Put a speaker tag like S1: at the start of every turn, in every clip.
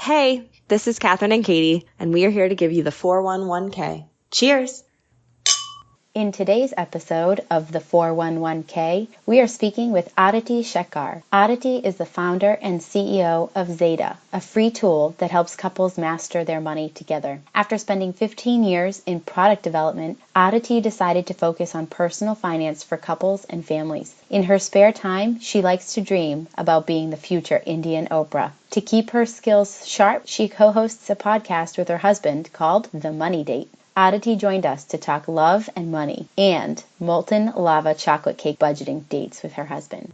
S1: Hey, this is Catherine and Katie, and we are here to give you the 411K. Cheers!
S2: In today's episode of the 411K, we are speaking with Aditi Shekar. Aditi is the founder and CEO of Zeta, a free tool that helps couples master their money together. After spending 15 years in product development, Aditi decided to focus on personal finance for couples and families. In her spare time, she likes to dream about being the future Indian Oprah. To keep her skills sharp, she co-hosts a podcast with her husband called The Money Date. Aditi joined us to talk love and money and molten lava chocolate cake budgeting dates with her husband.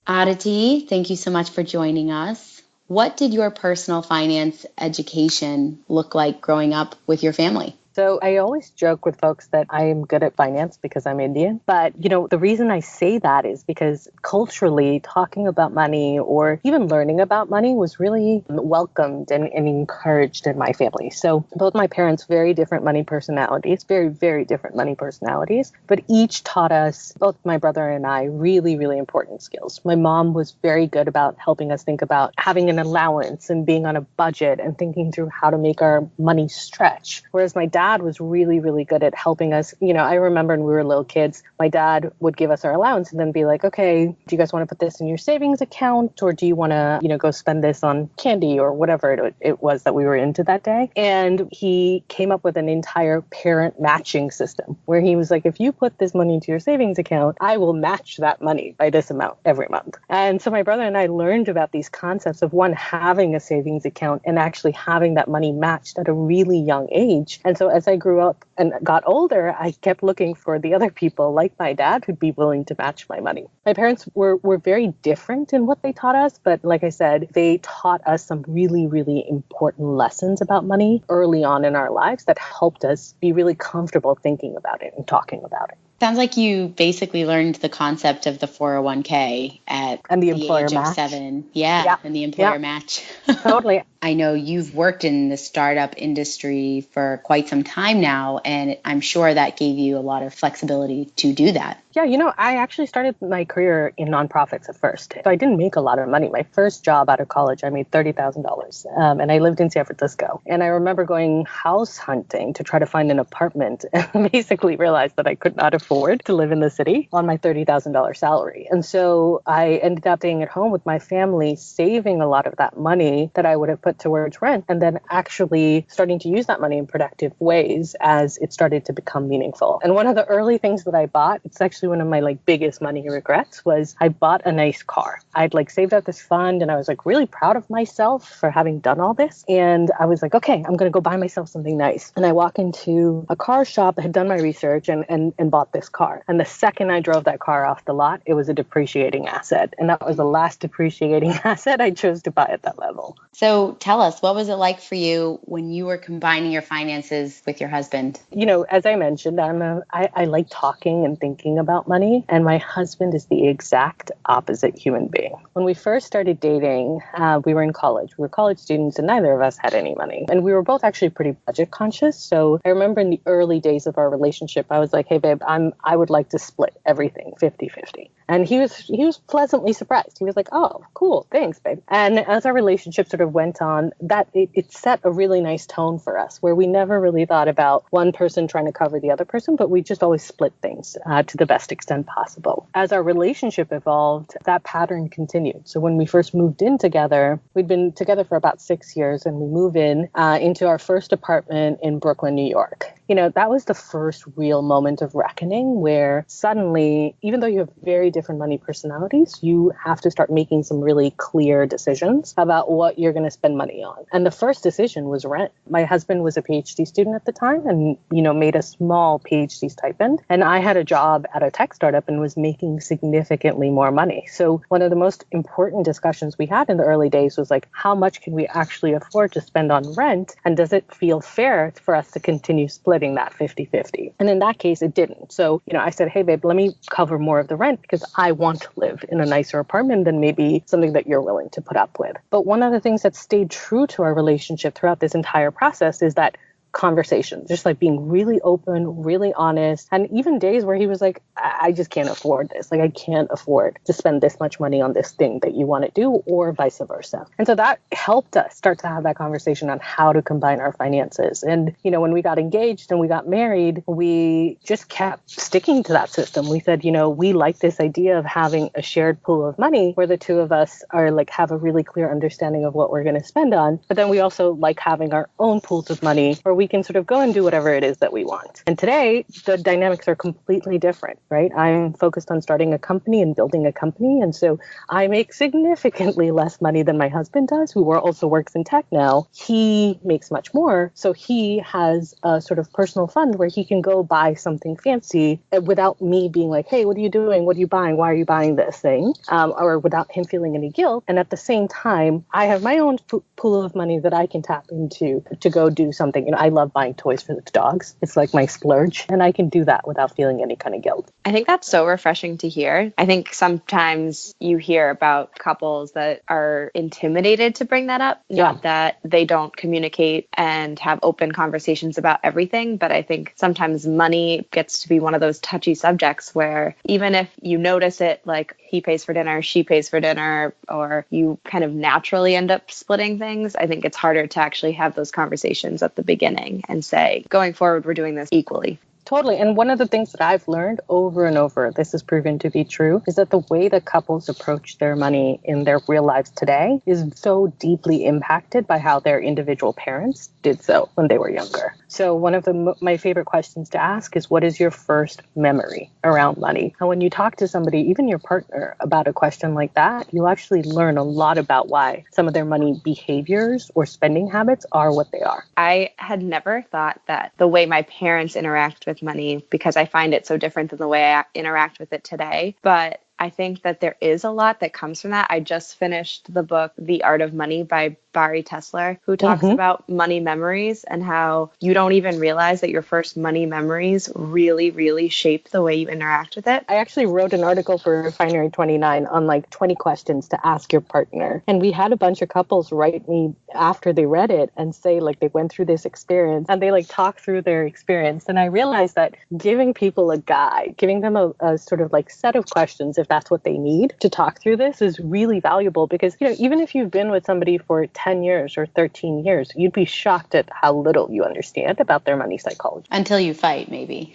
S2: Aditi, thank you so much for joining us. What did your personal finance education look like growing up with your family?
S3: So I always joke with folks that I am good at finance because I'm Indian. But, the reason I say that is because culturally talking about money or even learning about money was really welcomed and encouraged in my family. So both my parents, very different money personalities, very, very different money personalities, but each taught us, both my brother and I, really, really important skills. My mom was very good about helping us think about having an allowance and being on a budget and thinking through how to make our money stretch. Whereas my dad was really, really good at helping us. I remember when we were little kids, my dad would give us our allowance and then be like, okay, do you guys want to put this in your savings account? Or do you want to, go spend this on candy or whatever it was that we were into that day? And he came up with an entire parent matching system where he was like, if you put this money into your savings account, I will match that money by this amount every month. And so my brother and I learned about these concepts of one, having a savings account and actually having that money matched at a really young age. And so as I grew up and got older, I kept looking for the other people like my dad who'd be willing to match my money. My parents were very different in what they taught us, but like I said, they taught us some really, really important lessons about money early on in our lives that helped us be really comfortable thinking about it and talking about it.
S2: Sounds like you basically learned the concept of the 401k at
S3: the
S2: age
S3: match.
S2: of 7. Yeah, and the employer match.
S3: Totally.
S2: I know you've worked in the startup industry for quite some time now, and I'm sure that gave you a lot of flexibility to do that.
S3: Yeah, I actually started my career in nonprofits at first. So I didn't make a lot of money. My first job out of college, I made $30,000, and I lived in San Francisco. And I remember going house hunting to try to find an apartment and basically realized that I could not afford to live in the city on my $30,000 salary. And so I ended up staying at home with my family, saving a lot of that money that I would have put towards rent, and then actually starting to use that money in productive ways as it started to become meaningful. And one of the early things that I bought, it's actually one of my biggest money regrets, was I bought a nice car. I'd saved up this fund and I was really proud of myself for having done all this. And I was like, okay, I'm going to go buy myself something nice. And I walk into a car shop, I had done my research and bought this car. And the second I drove that car off the lot, it was a depreciating asset. And that was the last depreciating asset I chose to buy at that level.
S2: So tell us, what was it like for you when you were combining your finances with your husband?
S3: As I mentioned, I like talking and thinking about money, and my husband is the exact opposite human being. When we first started dating, we were in college. We were college students, and neither of us had any money. And we were both actually pretty budget conscious. So I remember in the early days of our relationship, I was like, hey, babe, I would like to split everything 50-50. And he was pleasantly surprised. He was like, oh, cool, thanks, babe. And as our relationship sort of went on, that it set a really nice tone for us, where we never really thought about one person trying to cover the other person, but we just always split things to the best extent possible. As our relationship evolved, that pattern continued. So when we first moved in together, we'd been together for about 6 years, and we moved into our first apartment in Brooklyn, New York. That was the first real moment of reckoning where suddenly, even though you have very different money personalities, you have to start making some really clear decisions about what you're going to spend money on. And the first decision was rent. My husband was a PhD student at the time and, made a small PhD stipend. And I had a job at a tech startup and was making significantly more money. So one of the most important discussions we had in the early days was how much can we actually afford to spend on rent? And does it feel fair for us to continue splitting that 50-50? And in that case, it didn't. So, I said, hey, babe, let me cover more of the rent because I want to live in a nicer apartment than maybe something that you're willing to put up with. But one of the things that stayed true to our relationship throughout this entire process is that conversations, just like being really open, really honest. And even days where he was like, I just can't afford this. Like, I can't afford to spend this much money on this thing that you want to do, or vice versa. And so that helped us start to have that conversation on how to combine our finances. And, when we got engaged and we got married, we just kept sticking to that system. We said, we like this idea of having a shared pool of money where the two of us are like, have a really clear understanding of what we're going to spend on. But then we also like having our own pools of money where we can sort of go and do whatever it is that we want. And today, the dynamics are completely different, right? I'm focused on starting a company and building a company. And so I make significantly less money than my husband does, who also works in tech now. He makes much more. So he has a sort of personal fund where he can go buy something fancy without me being like, hey, what are you doing? What are you buying? Why are you buying this thing? Or without him feeling any guilt. And at the same time, I have my own pool of money that I can tap into to go do something. I love buying toys for the dogs. It's like my splurge. And I can do that without feeling any kind of guilt.
S1: I think that's so refreshing to hear. I think sometimes you hear about couples that are intimidated to bring that up, not that they don't communicate and have open conversations about everything. But I think sometimes money gets to be one of those touchy subjects where even if you notice it, like he pays for dinner, she pays for dinner, or you kind of naturally end up splitting things, I think it's harder to actually have those conversations at the beginning and say, going forward, we're doing this equally.
S3: Totally. And one of the things that I've learned over and over, this has proven to be true, is that the way that couples approach their money in their real lives today is so deeply impacted by how their individual parents did so when they were younger. So one of my favorite questions to ask is, what is your first memory around money? And when you talk to somebody, even your partner, about a question like that, you'll actually learn a lot about why some of their money behaviors or spending habits are what they are.
S1: I had never thought that the way my parents interact with money, because I find it so different than the way I interact with it today. But I think that there is a lot that comes from that. I just finished the book, The Art of Money by Barry Tesler, who talks about money memories and how you don't even realize that your first money memories really, really shape the way you interact with it.
S3: I actually wrote an article for Refinery 29 on like 20 questions to ask your partner. And we had a bunch of couples write me after they read it and say like they went through this experience and they like talk through their experience. And I realized that giving people a guide, giving them a sort of like set of questions, if that's what they need to talk through this, is really valuable because, even if you've been with somebody for 10 years or 13 years, you'd be shocked at how little you understand about their money psychology.
S2: Until you fight, maybe.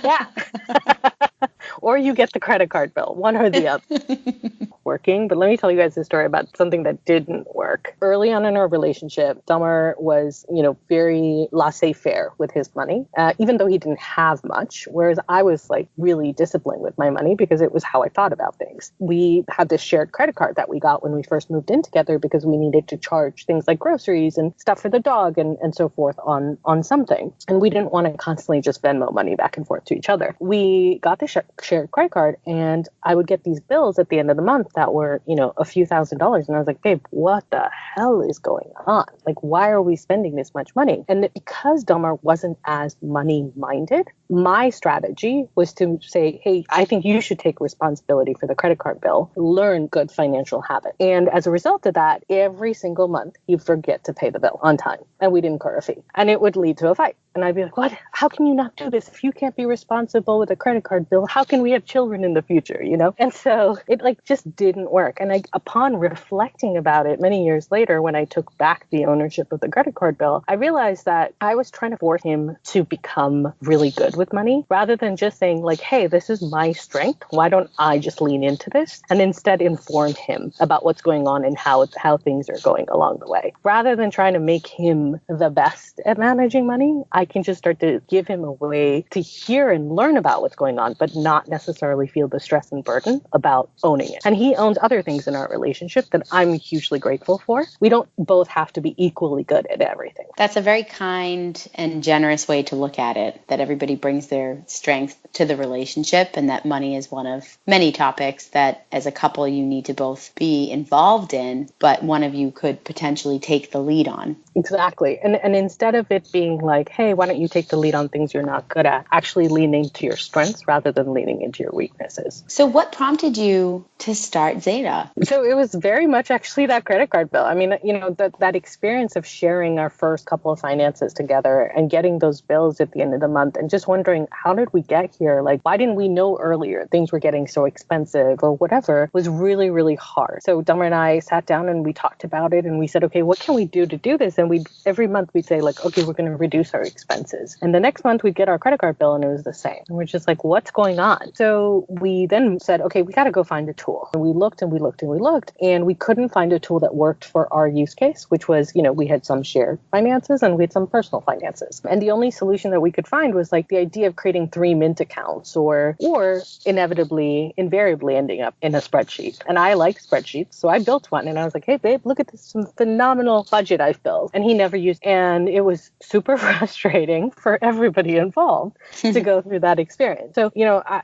S3: Yeah. Or you get the credit card bill, one or the other. Working. But let me tell you guys a story about something that didn't work. Early on in our relationship, Dahmer was, very laissez-faire with his money, even though he didn't have much, whereas I was like really disciplined with my money because it was how I thought about things. We had this shared credit card that we got when we first moved in together because we needed to charge things like groceries and stuff for the dog and so forth on something. And we didn't want to constantly just Venmo money back and forth to each other. We got the shared credit card and I would get these bills at the end of the month that were, a few $1,000s. And I was like, babe, what the hell is going on? Like, why are we spending this much money? And because Dahmer wasn't as money minded, my strategy was to say, hey, I think you should take responsibility for the credit card bill, learn good financial habits. And as a result of that, every single month, you forget to pay the bill on time. And we didn't incur a fee. And it would lead to a fight. And I'd be like, what? How can you not do this? If you can't be responsible with a credit card bill, how can we have children in the future, And so it just didn't work. And upon reflecting about it many years later, when I took back the ownership of the credit card bill, I realized that I was trying to force him to become really good with money rather than just saying like, hey, this is my strength. Why don't I just lean into this? And instead inform him about what's going on and how things are going along the way. Rather than trying to make him the best at managing money, I can just start to give him a way to hear and learn about what's going on, but not necessarily feel the stress and burden about owning it. And he owns other things in our relationship that I'm hugely grateful for. We don't both have to be equally good at everything.
S2: That's a very kind and generous way to look at it, that everybody brings their strength to the relationship, and that money is one of many topics that as a couple you need to both be involved in, but one of you could potentially take the lead on.
S3: Exactly. And instead of it being like, hey, why don't you take the lead on things you're not good at, actually leaning to your strengths rather than leaning into your weaknesses.
S2: So what prompted you to start Zeta?
S3: So it was very much actually that credit card bill. I mean, that experience of sharing our first couple of finances together and getting those bills at the end of the month and just wondering, how did we get here? Like, why didn't we know earlier things were getting so expensive or whatever was really, really hard. So Dummer and I sat down and we talked about it and we said, okay, what can we do to do this? And every month we'd say like, okay, we're going to reduce our expenses. And the next month we'd get our credit card bill and it was the same. And we're just like, what's going on? So we then said, okay, we got to go find a tool. And we looked and we looked and we looked and we couldn't find a tool that worked for our use case, which was, we had some shared finances and we had some personal finances. And the only solution that we could find was like the idea of creating 3 Mint accounts or invariably ending up in a spreadsheet. And I like spreadsheets. So I built one and I was like, hey, babe, look at this some phenomenal budget I've built. And he never used, and it was super frustrating for everybody involved to go through that experience. So,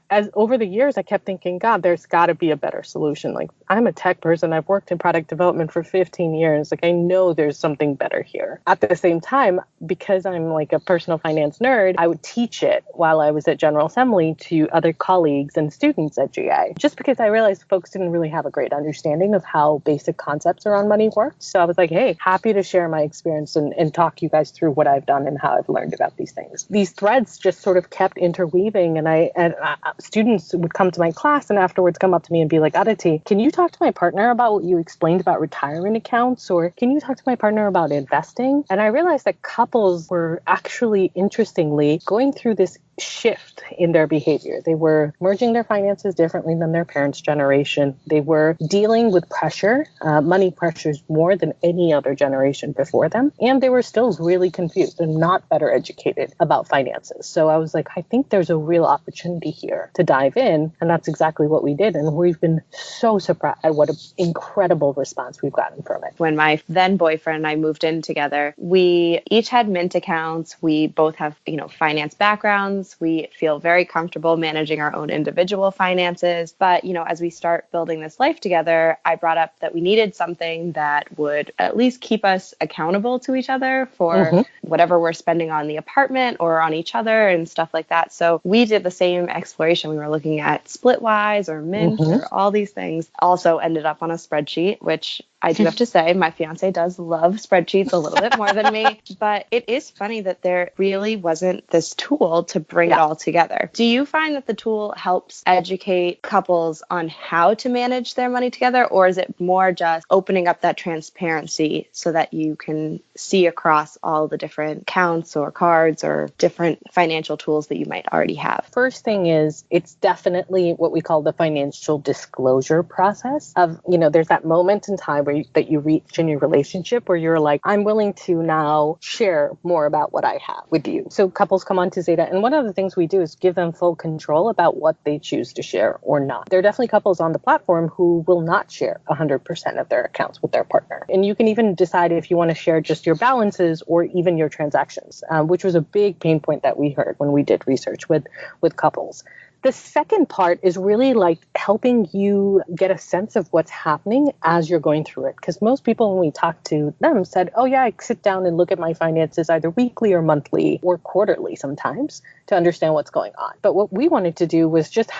S3: as over the years, I kept thinking, God, there's got to be a better solution. Like, I'm a tech person. I've worked in product development for 15 years. Like, I know there's something better here. At the same time, because I'm like a personal finance nerd, I would teach it while I was at General Assembly to other colleagues and students at GA, just because I realized folks didn't really have a great understanding of how basic concepts around money worked. So I was like, hey, happy to share my experience and talk you guys through what I've done and how I've learned about these things. These threads just sort of kept interweaving, and students would come to my class and afterwards come up to me and be like, Aditi, can you talk to my partner about what you explained about retirement accounts? Or can you talk to my partner about investing? And I realized that couples were actually, interestingly, going through this shift in their behavior. They were merging their finances differently than their parents' generation. They were dealing with pressure, money pressures more than any other generation before them. And they were still really confused and not better educated about finances. So I was like, I think there's a real opportunity here to dive in. And that's exactly what we did. And we've been so surprised at what an incredible response we've gotten from it.
S1: When my then boyfriend and I moved in together, we each had Mint accounts. We both have, finance backgrounds. We feel very comfortable managing our own individual finances. But, as we start building this life together, I brought up that we needed something that would at least keep us accountable to each other for whatever we're spending on the apartment or on each other and stuff like that. So we did the same exploration. We were looking at Splitwise or Mint or all these things. Also ended up on a spreadsheet, which I do have to say, my fiance does love spreadsheets a little bit more than me, but it is funny that there really wasn't this tool to bring it all together. Do you find that the tool helps educate couples on how to manage their money together, or is it more just opening up that transparency so that you can see across all the different accounts or cards or different financial tools that you might already have?
S3: First thing is, it's definitely what we call the financial disclosure process of, there's that moment in time that you reach in your relationship where you're like, I'm willing to now share more about what I have with you. So couples come onto Zeta, and one of the things we do is give them full control about what they choose to share or not. There are definitely couples on the platform who will not share 100% of their accounts with their partner. And you can even decide if you want to share just your balances or even your transactions, which was a big pain point that we heard when we did research with couples. The second part is really like helping you get a sense of what's happening as you're going through it. Because most people, when we talked to them, said, oh yeah, I sit down and look at my finances either weekly or monthly or quarterly sometimes to understand what's going on. But what we wanted to do was just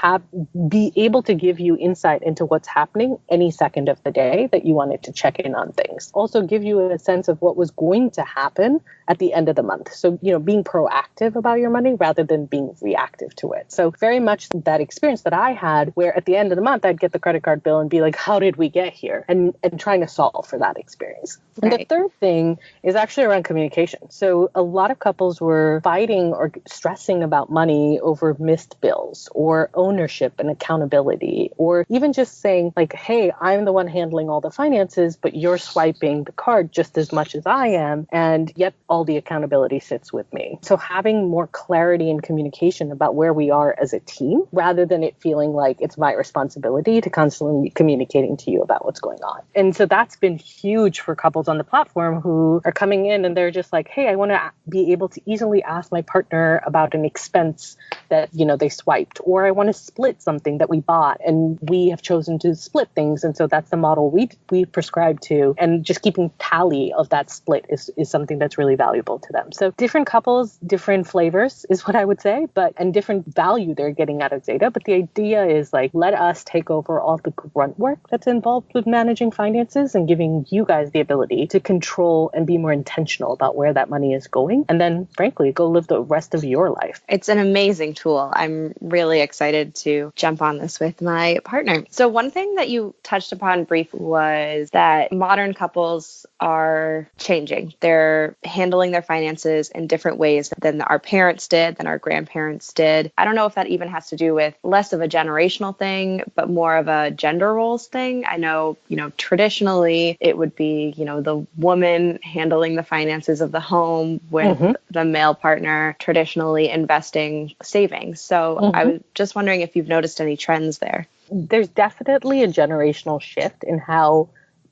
S3: be able to give you insight into what's happening any second of the day that you wanted to check in on things. Also give you a sense of what was going to happen at the end of the month. So, being proactive about your money rather than being reactive to it. So very much that experience that I had where at the end of the month, I'd get the credit card bill and be like, how did we get here? And trying to solve for that experience. Right. And the third thing is actually around communication. So a lot of couples were fighting or stressing about money over missed bills or ownership and accountability, or even just saying like, hey, I'm the one handling all the finances, but you're swiping the card just as much as I am. And yet all the accountability sits with me. So having more clarity and communication about where we are as a team team rather than it feeling like it's my responsibility to constantly communicating to you about what's going on. And so that's been huge for couples on the platform who are coming in and they're just like, hey, I want to be able to easily ask my partner about an expense that, they swiped, or I want to split something that we bought and we have chosen to split things. And so that's the model we prescribe to. And just keeping tally of that split is something that's really valuable to them. So different couples, different flavors is what I would say, and different value they're getting out of Zeta. But the idea is like, let us take over all the grunt work that's involved with managing finances and giving you guys the ability to control and be more intentional about where that money is going. And then frankly, go live the rest of your life.
S1: It's an amazing tool. I'm really excited to jump on this with my partner. So one thing that you touched upon briefly was that modern couples are changing. They're handling their finances in different ways than our parents did, than our grandparents did. I don't know if that even has to do with less of a generational thing, but more of a gender roles thing. I know, traditionally it would be, the woman handling the finances of the home with the male partner traditionally investing savings. So I was just wondering if you've noticed any trends there.
S3: There's definitely a generational shift in how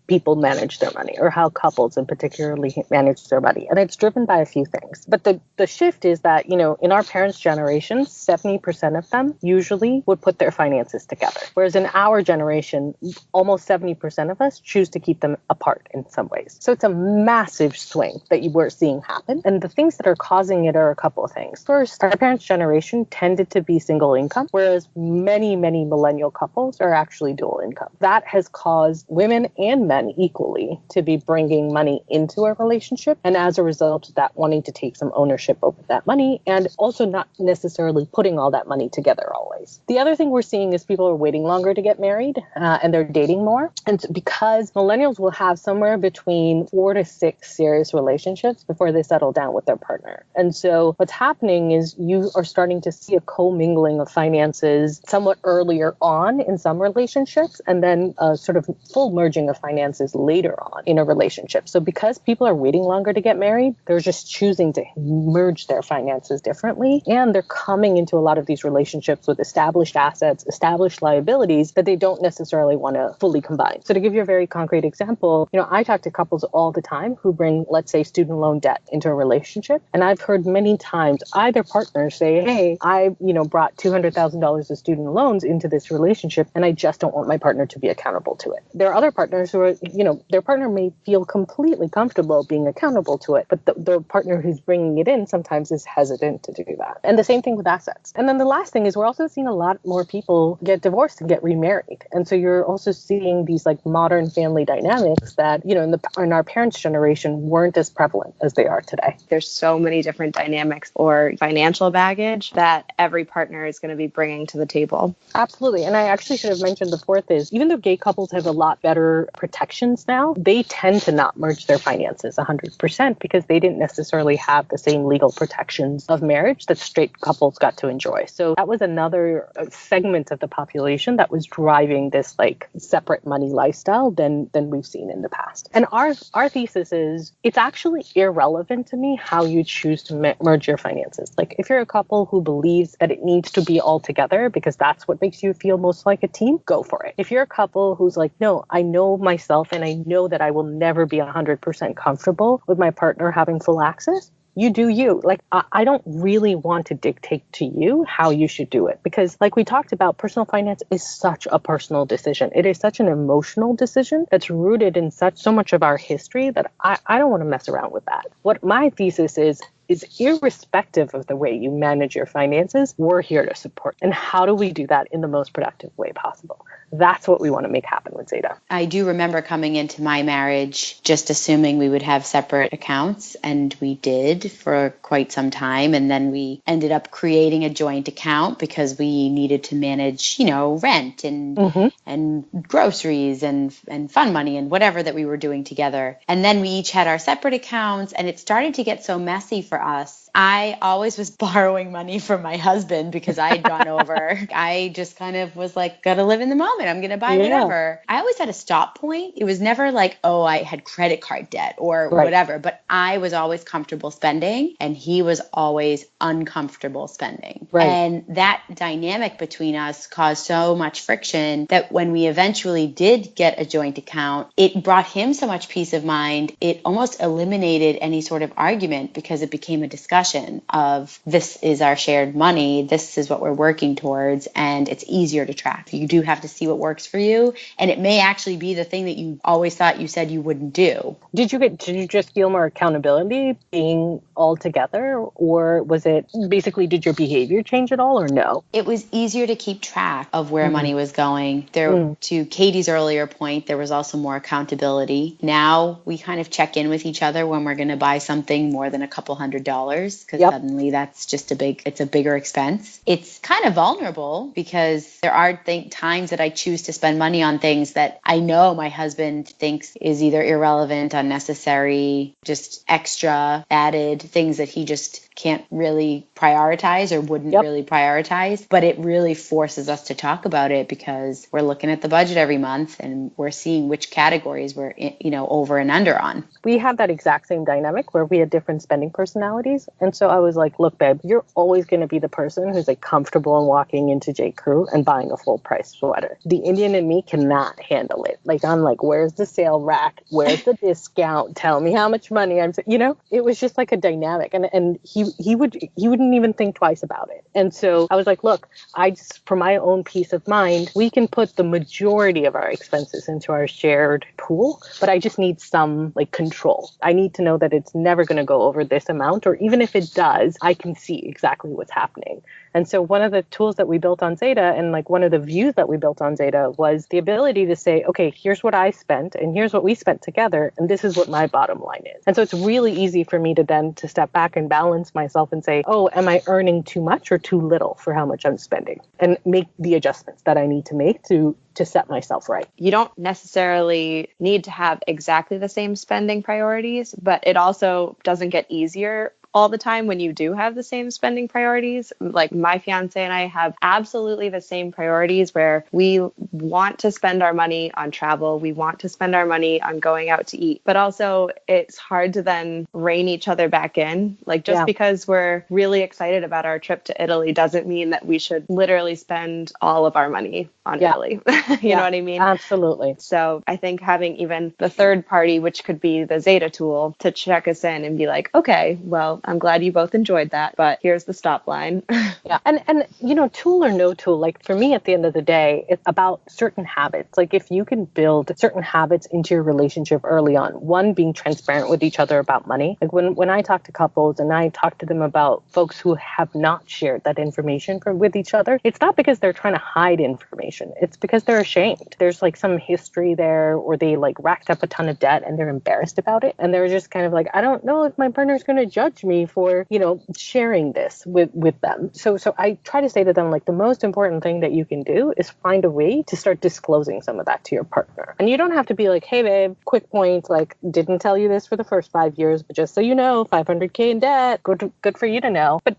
S3: people manage their money, or how couples in particularly manage their money. And it's driven by a few things. But the shift is that, in our parents' generation, 70% of them usually would put their finances together. Whereas in our generation, almost 70% of us choose to keep them apart in some ways. So it's a massive swing that we're seeing happen. And the things that are causing it are a couple of things. First, our parents' generation tended to be single income, whereas many, many millennial couples are actually dual income. That has caused women and men equally to be bringing money into a relationship, and as a result of that, wanting to take some ownership over that money, and also not necessarily putting all that money together always. The other thing we're seeing is people are waiting longer to get married, and they're dating more. And because millennials will have somewhere between 4 to 6 serious relationships before they settle down with their partner. And so what's happening is you are starting to see a commingling of finances somewhat earlier on in some relationships, and then a sort of full merging of finances later on in a relationship. So because people are waiting longer to get married, they're just choosing to merge their finances differently. And they're coming into a lot of these relationships with established assets, established liabilities that they don't necessarily want to fully combine. So to give you a very concrete example, I talk to couples all the time who bring, let's say, student loan debt into a relationship. And I've heard many times either partners say, hey, I, brought $200,000 of student loans into this relationship, and I just don't want my partner to be accountable to it. There are other partners who are, their partner may feel completely comfortable being accountable to it, but the partner who's bringing it in sometimes is hesitant to do that. And the same thing with assets. And then the last thing is we're also seeing a lot more people get divorced and get remarried. And so you're also seeing these like modern family dynamics that, in our parents' generation weren't as prevalent as they are today.
S1: There's so many different dynamics or financial baggage that every partner is going to be bringing to the table.
S3: Absolutely. And I actually should have mentioned the fourth is, even though gay couples have a lot better protections now, they tend to not merge their finances 100% because they didn't necessarily have the same legal protections of marriage that straight couples got to enjoy. So that was another segment of the population that was driving this like separate money lifestyle than we've seen in the past. And our thesis is it's actually irrelevant to me how you choose to merge your finances. Like if you're a couple who believes that it needs to be all together because that's what makes you feel most like a team, go for it. If you're a couple who's like, no, I know myself and I know that I will never be 100% comfortable with my partner having full access, you do you. Like, I don't really want to dictate to you how you should do it because like we talked about, personal finance is such a personal decision. It is such an emotional decision that's rooted in so much of our history that I don't want to mess around with that. What my thesis is irrespective of the way you manage your finances, we're here to support. And how do we do that in the most productive way possible? That's what we want to make happen with Zeta.
S2: I do remember coming into my marriage just assuming we would have separate accounts, and we did for quite some time. And then we ended up creating a joint account because we needed to manage, rent and groceries and fund money and whatever that we were doing together. And then we each had our separate accounts, and it started to get so messy for us. I always was borrowing money from my husband because I had gone over. I just kind of was like, gotta live in the moment. moment. I'm going to buy whatever. I always had a stop point. It was never like, oh, I had credit card debt or whatever, but I was always comfortable spending and he was always uncomfortable spending. And that dynamic between us caused so much friction that when we eventually did get a joint account, it brought him so much peace of mind. It almost eliminated any sort of argument because it became a discussion of this is our shared money. This is what we're working towards. And it's easier to track. You do have to see what works for you. And it may actually be the thing that you always thought you said you wouldn't do.
S3: Did you just feel more accountability being all together, or was it basically, did your behavior change at all, or no?
S2: It was easier to keep track of where money was going. To Katie's earlier point, there was also more accountability. Now we kind of check in with each other when we're going to buy something more than a couple $100s, because suddenly that's just it's a bigger expense. It's kind of vulnerable because there are times that I choose to spend money on things that I know my husband thinks is either irrelevant, unnecessary, just extra added things that he just can't really prioritize or wouldn't really prioritize. But it really forces us to talk about it because we're looking at the budget every month and we're seeing which categories we're over and under on.
S3: We had that exact same dynamic where we had different spending personalities. And so I was like, look, babe, you're always going to be the person who's like comfortable in walking into J. Crew and buying a full price sweater. The Indian in me cannot handle it. Like, I'm like, where's the sale rack? Where's the discount? Tell me how much money it was just like a dynamic. And he wouldn't even think twice about it. And so I was like, look, I just, for my own peace of mind, we can put the majority of our expenses into our shared pool, but I just need some like control. I need to know that it's never going to go over this amount, or even if it does, I can see exactly what's happening. And so one of the tools that we built on Zeta, and like one of the views that we built on Zeta, was the ability to say, okay, here's what I spent and here's what we spent together, and this is what my bottom line is. And so it's really easy for me to step back and balance myself and say, oh, am I earning too much or too little for how much I'm spending, and make the adjustments that I need to make to set myself right.
S1: You don't necessarily need to have exactly the same spending priorities, but it also doesn't get easier all the time when you do have the same spending priorities. Like my fiance and I have absolutely the same priorities where we want to spend our money on travel. We want to spend our money on going out to eat, but also it's hard to then rein each other back in. Like just because we're really excited about our trip to Italy doesn't mean that we should literally spend all of our money on Italy. You know what I mean?
S3: Absolutely.
S1: So I think having even the third party, which could be the Zeta tool, to check us in and be like, okay, well, I'm glad you both enjoyed that, but here's the stop line.
S3: And tool or no tool, like for me at the end of the day, it's about certain habits. Like if you can build certain habits into your relationship early on, one, being transparent with each other about money. Like when I talk to couples and I talk to them about folks who have not shared that information with each other, it's not because they're trying to hide information. It's because they're ashamed. There's like some history there, or they like racked up a ton of debt and they're embarrassed about it. And they're just kind of like, I don't know if my partner's going to judge me for, sharing this with them. So I try to say to them, like, the most important thing that you can do is find a way to start disclosing some of that to your partner. And you don't have to be like, hey, babe, quick point, like, didn't tell you this for the first 5 years, but just so you know, $500K in debt, good for you to know. But,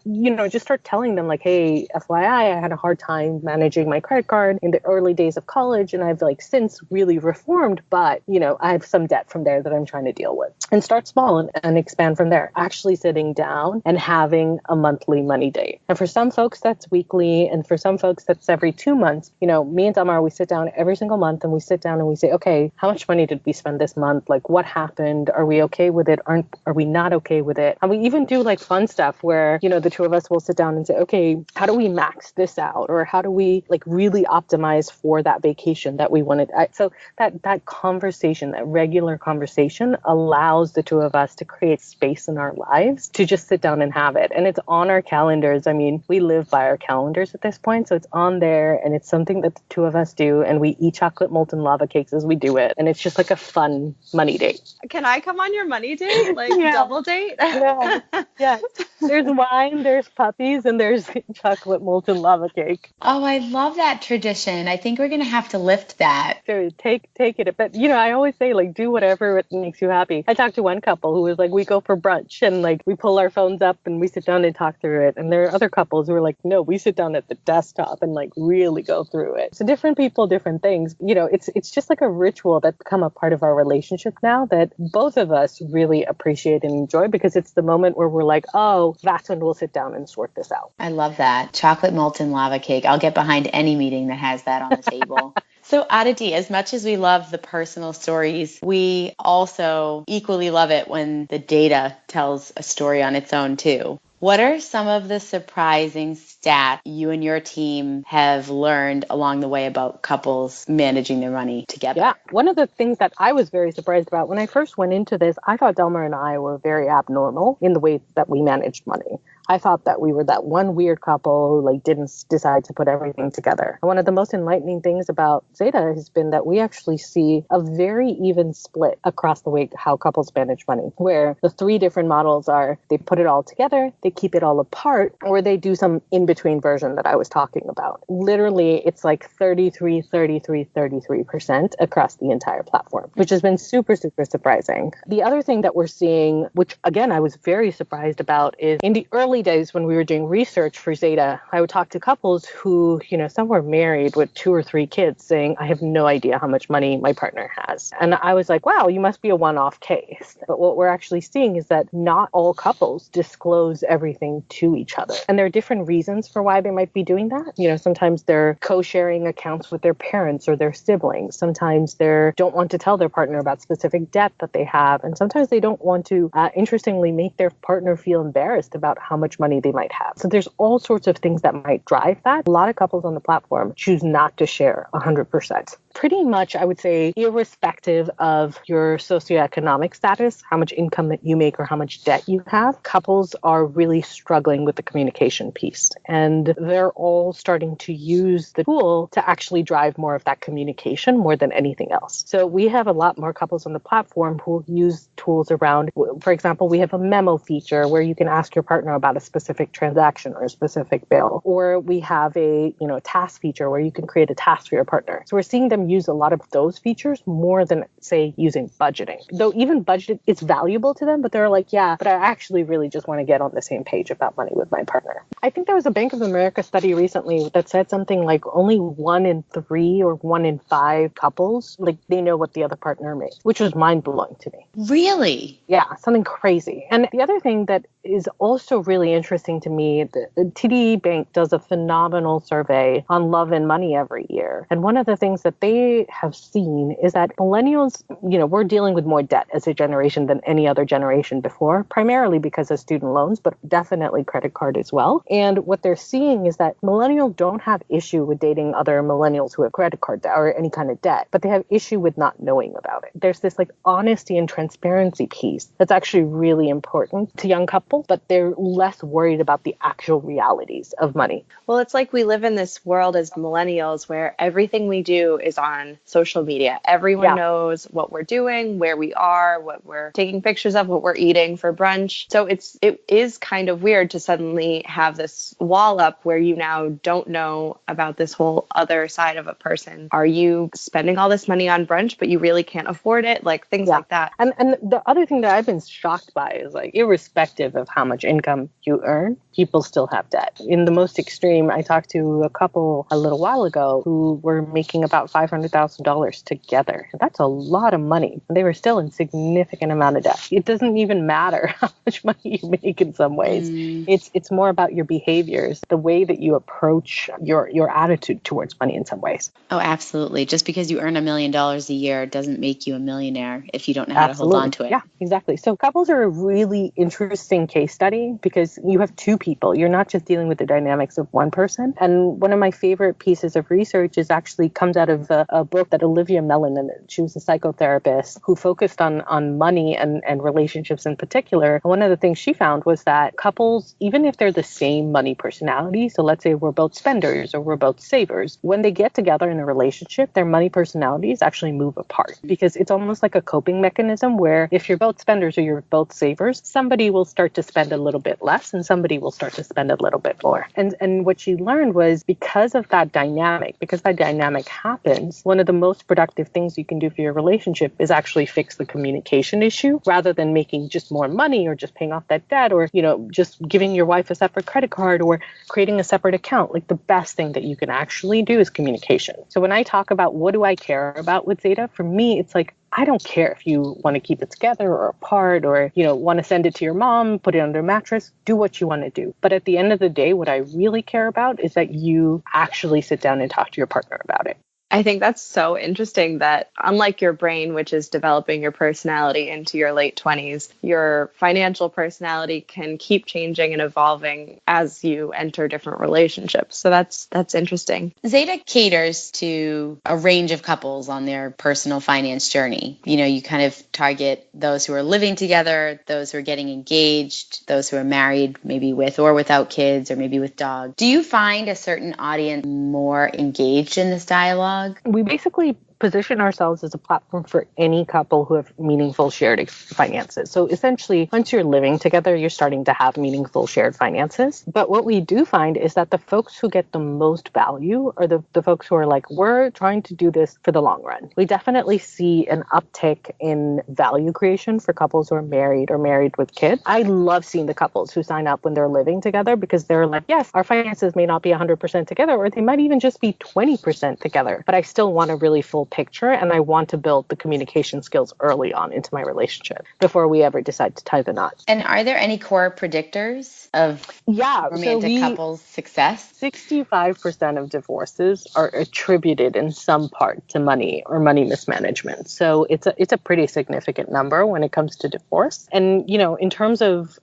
S3: just start telling them like, hey, FYI, I had a hard time managing my credit card in the early days of college, and I've like since really reformed, but, I have some debt from there that I'm trying to deal with. And start small and expand from there. Actually sitting down and having a monthly money date. And for some folks, that's weekly. And for some folks, that's every 2 months. Me and Tamar, we sit down every single month and we sit down and we say, okay, how much money did we spend this month? Like, what happened? Are we okay with it? Are we not okay with it? And we even do like fun stuff where, the two of us will sit down and say, okay, how do we max this out? Or how do we like really optimize for that vacation that we wanted? So that conversation, that regular conversation allows the two of us to create space in our lives to just sit down and have it. And it's on our calendars. I mean, we live by our calendars at this point. So it's on there and it's something that the two of us do. And we eat chocolate molten lava cakes as we do it. And it's just like a fun money date.
S1: Can I come on your money date? Like double date?
S3: Yeah. There's wine, there's puppies, and there's chocolate molten lava cake.
S2: Oh, I love that tradition. I think we're going to have to lift that.
S3: So take it. But I always say, like, do whatever makes you happy. I talked to one couple who was like, we go for brunch and like we pull our phones up and we sit down and talk through it. And there are other couples who are like, no, we sit down at the desktop and like really go through it. So different people, different things. It's just like a ritual that's become a part of our relationship now that both of us really appreciate and enjoy, because it's the moment where we're like, oh, that's when we'll sit down and sort this out.
S2: I love that. Chocolate molten lava cake. I'll get behind any meeting that has that on the table. So Aditi, as much as we love the personal stories, we also equally love it when the data tells a story on its own too. What are some of the surprising stats you and your team have learned along the way about couples managing their money together?
S3: Yeah, one of the things that I was very surprised about when I first went into this, I thought Delmer and I were very abnormal in the way that we managed money. I thought that we were that one weird couple who didn't decide to put everything together. And one of the most enlightening things about Zeta has been that we actually see a very even split across the way how couples manage money, where the three different models are they put it all together, they keep it all apart, or they do some in-between version that I was talking about. Literally, it's like 33% across the entire platform, which has been super, super surprising. The other thing that we're seeing, which again, I was very surprised about, is in the early days when we were doing research for Zeta, I would talk to couples who, some were married with 2 or 3 kids saying, I have no idea how much money my partner has. And I was like, wow, you must be a one-off case. But what we're actually seeing is that not all couples disclose everything to each other. And there are different reasons for why they might be doing that. Sometimes they're co-sharing accounts with their parents or their siblings. Sometimes they don't want to tell their partner about specific debt that they have. And sometimes they don't want to, interestingly, make their partner feel embarrassed about how much money they might have. So there's all sorts of things that might drive that. A lot of couples on the platform choose not to share 100%. Pretty much, I would say, irrespective of your socioeconomic status, how much income that you make or how much debt you have, couples are really struggling with the communication piece. And they're all starting to use the tool to actually drive more of that communication more than anything else. So we have a lot more couples on the platform who use tools around, for example, we have a memo feature where you can ask your partner about a specific transaction or a specific bill. Or we have a task feature where you can create a task for your partner. So we're seeing them use a lot of those features more than, say, using budgeting. Though even budget is valuable to them, but they're like, yeah, but I actually really just want to get on the same page about money with my partner. I think there was a Bank of America study recently that said something like only 1 in 3 or 1 in 5 couples, they know what the other partner makes, which was mind-blowing to me.
S2: Really?
S3: Yeah, something crazy. And the other thing that is also really interesting to me, the TD Bank does a phenomenal survey on love and money every year. And one of the things that they have seen is that millennials, we're dealing with more debt as a generation than any other generation before, primarily because of student loans, but definitely credit card as well. And what they're seeing is that millennials don't have issue with dating other millennials who have credit card debt or any kind of debt, but they have issue with not knowing about it. There's this honesty and transparency piece that's actually really important to young couples, but they're less worried about the actual realities of money.
S1: Well, it's like we live in this world as millennials where everything we do is on social media. Everyone knows what we're doing, where we are, what we're taking pictures of, what we're eating for brunch. So it is kind of weird to suddenly have this wall up where you now don't know about this whole other side of a person. Are you spending all this money on brunch, but you really can't afford it? Things like that.
S3: And the other thing that I've been shocked by is irrespective of how much income you earn, people still have debt. In the most extreme, I talked to a couple a little while ago who were making about $500,000 together. That's a lot of money. They were still in significant amount of debt. It doesn't even matter how much money you make in some ways. It's more about your behaviors, the way that you approach your attitude towards money in some ways.
S2: Oh, absolutely. Just because you earn $1 million a year doesn't make you a millionaire if you don't know how to hold on to it.
S3: Yeah, exactly. So couples are a really interesting case study because you have 2 people. You're not just dealing with the dynamics of one person. And one of my favorite pieces of research is actually comes out of a book that Olivia Mellon, she was a psychotherapist who focused on money and relationships in particular. And one of the things she found was that couples, even if they're the same money personality, so let's say we're both spenders or we're both savers, when they get together in a relationship, their money personalities actually move apart, because it's almost like a coping mechanism where if you're both spenders or you're both savers, somebody will start to spend a little bit less and somebody will start to spend a little bit more. And what she learned was because that dynamic happens, one of the most productive things you can do for your relationship is actually fix the communication issue rather than making just more money or just paying off that debt or, just giving your wife a separate credit card or creating a separate account. Like the best thing that you can actually do is communication. So when I talk about what do I care about with Zeta, for me, it's like, I don't care if you want to keep it together or apart or, want to send it to your mom, put it under a mattress, do what you want to do. But at the end of the day, what I really care about is that you actually sit down and talk to your partner about it.
S1: I think that's so interesting that unlike your brain, which is developing your personality into your late 20s, your financial personality can keep changing and evolving as you enter different relationships. So that's interesting.
S2: Zeta caters to a range of couples on their personal finance journey. You kind of target those who are living together, those who are getting engaged, those who are married, maybe with or without kids or maybe with dogs. Do you find a certain audience more engaged in this dialogue?
S3: We basically position ourselves as a platform for any couple who have meaningful shared finances. So essentially, once you're living together, you're starting to have meaningful shared finances. But what we do find is that the folks who get the most value are the folks who are like, we're trying to do this for the long run. We definitely see an uptick in value creation for couples who are married or married with kids. I love seeing the couples who sign up when they're living together because they're like, yes, our finances may not be 100% together, or they might even just be 20% together, but I still want a really full picture and I want to build the communication skills early on into my relationship before we ever decide to tie the knot.
S2: And are there any core predictors of romantic couples' success?
S3: 65% of divorces are attributed in some part to money or money mismanagement. So it's a pretty significant number when it comes to divorce. And, in terms of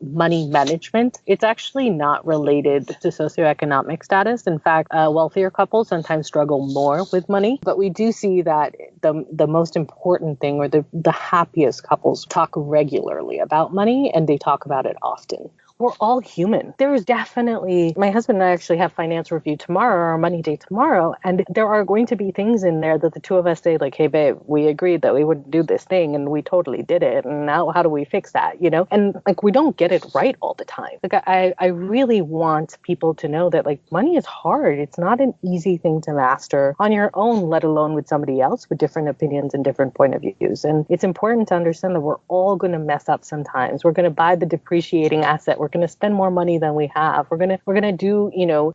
S3: money management, it's actually not related to socioeconomic status. In fact, wealthier couples sometimes struggle more with money, but we do see that the most important thing or the happiest couples talk regularly about money and they talk about it often. We're all human. There is definitely, my husband and I actually have finance review tomorrow, our money day tomorrow, and there are going to be things in there that the two of us say like, hey babe, we agreed that we would do this thing and we totally did it. And now how do we fix that? And like, we don't get it right all the time. Like I really want people to know that like money is hard. It's not an easy thing to master on your own, let alone with somebody else with different opinions and different point of views. And it's important to understand that we're all going to mess up sometimes. We're going to buy the depreciating asset. We're going to spend more money than we have. We're going to do,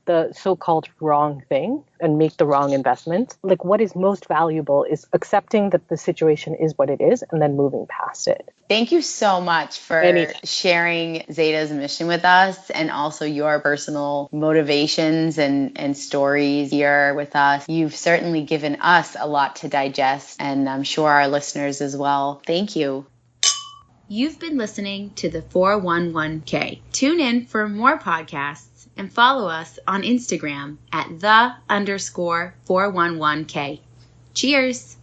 S3: the so-called wrong thing and make the wrong investment. Like what is most valuable is accepting that the situation is what it is and then moving past it.
S2: Thank you so much for sharing Zeta's mission with us and also your personal motivations and stories here with us. You've certainly given us a lot to digest, and I'm sure our listeners as well. Thank you. You've been listening to the 411K. Tune in for more podcasts and follow us on Instagram at @the_411K. Cheers.